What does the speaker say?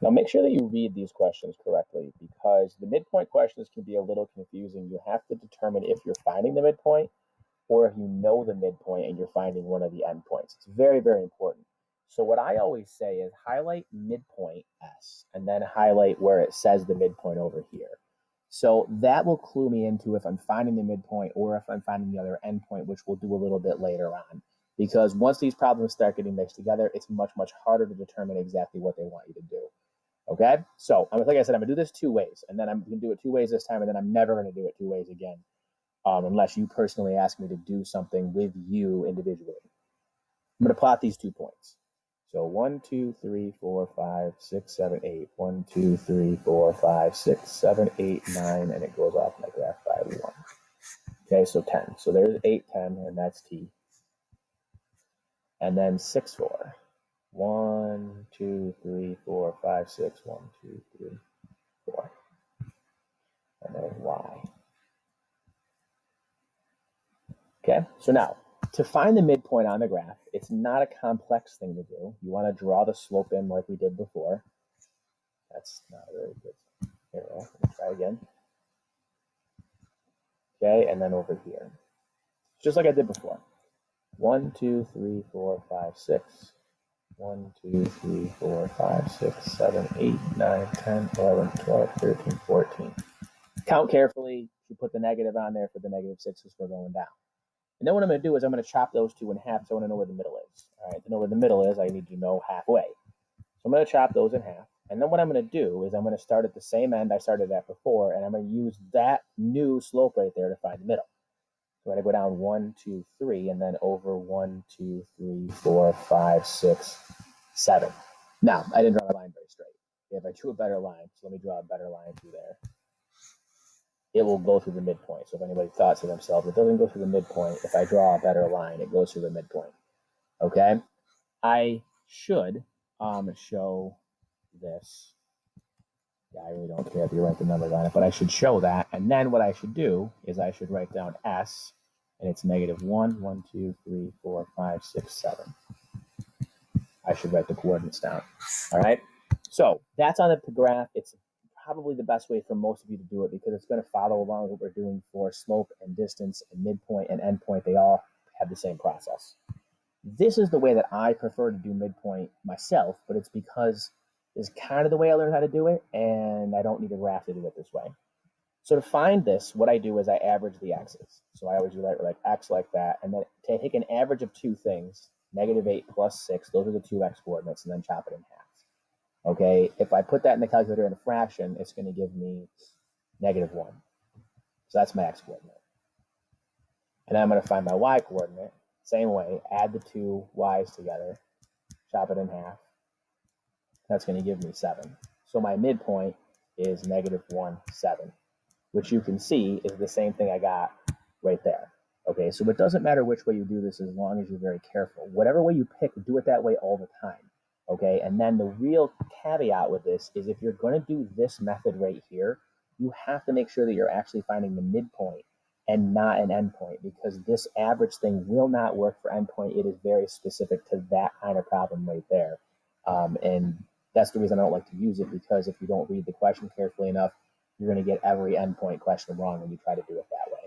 Now, make sure that you read these questions correctly because the midpoint questions can be a little confusing. You have to determine if you're finding the midpoint or if you know the midpoint and you're finding one of the endpoints. It's very, very important. So what I always say is highlight midpoint S and then highlight where it says the midpoint over here. So that will clue me into if I'm finding the midpoint or if I'm finding the other endpoint, which we'll do a little bit later on. Because once these problems start getting mixed together, it's much, much harder to determine exactly what they want you to do. Okay, so like I said, I'm gonna do this two ways, and then I'm gonna do it two ways this time, and then I'm never gonna do it two ways again, unless you personally ask me to do something with you individually. I'm gonna plot these 2 points. So 1, 2, 3, 4, 5, 6, 7, 8. 1, 2, 3, 4, 5, 6, 7, 8, 9, and it goes off my graph by 1. Okay, so 10. So there's 8, 10, and that's T. And then 6, 4. 1, 2, 3, 4, 5, 6. 1, 2, 3, 4. And then Y. Okay, so now to find the midpoint on the graph, it's not a complex thing to do. You want to draw the slope in like we did before. That's not a very good arrow. Let me try again. Okay, and then over here. Just like I did before. 1, 2, 3, 4, 5, 6. 1, 2, 3, 4, 5, 6, 7, 8, 9, 10, 11, 12, 13, 14. Count carefully. You put the negative on there for the negative 6 as we're going down. And then what I'm going to do is I'm going to chop those two in half, so I want to know where the middle is. All right, to know where the middle is, I need to know halfway. So I'm going to chop those in half. And then what I'm going to do is I'm going to start at the same end I started at before, and I'm going to use that new slope right there to find the middle. So I'm going to go down 1, 2, 3, and then over 1, 2, 3, 4, 5, 6, 7. Now, I didn't draw my line very straight. If I drew a better line, so let me draw a better line through there. It will go through the midpoint. So if anybody thought to themselves, it doesn't go through the midpoint. If I draw a better line, it goes through the midpoint. Okay? I should show this. Yeah, I really don't care if you write the numbers on it, but I should show that. And then what I should do is I should write down S, and it's negative 1, 1, 2, 3, 4, 5, 6, 7. I should write the coordinates down. All right? So that's on the graph. It's probably the best way for most of you to do it because it's going to follow along what we're doing for slope and distance and midpoint and endpoint. They all have the same process. This is the way that I prefer to do midpoint myself, but it's because it's kind of the way I learned how to do it, and I don't need a graph to do it this way. So to find this, what I do is I average the x's. So I always do that like x like that, and then take an average of two things, negative 8 plus 6, those are the two x coordinates, and then chop it in half. Okay, if I put that in the calculator in a fraction, it's going to give me negative 1. So that's my x coordinate. And then I'm going to find my y coordinate. Same way, add the two y's together, chop it in half. That's going to give me 7. So my midpoint is negative 1, 7, which you can see is the same thing I got right there. Okay, so it doesn't matter which way you do this as long as you're very careful. Whatever way you pick, do it that way all the time. Okay, and then the real caveat with this is if you're going to do this method right here, you have to make sure that you're actually finding the midpoint and not an endpoint because this average thing will not work for endpoint. It is very specific to that kind of problem right there. And that's the reason I don't like to use it because if you don't read the question carefully enough, you're going to get every endpoint question wrong when you try to do it that way.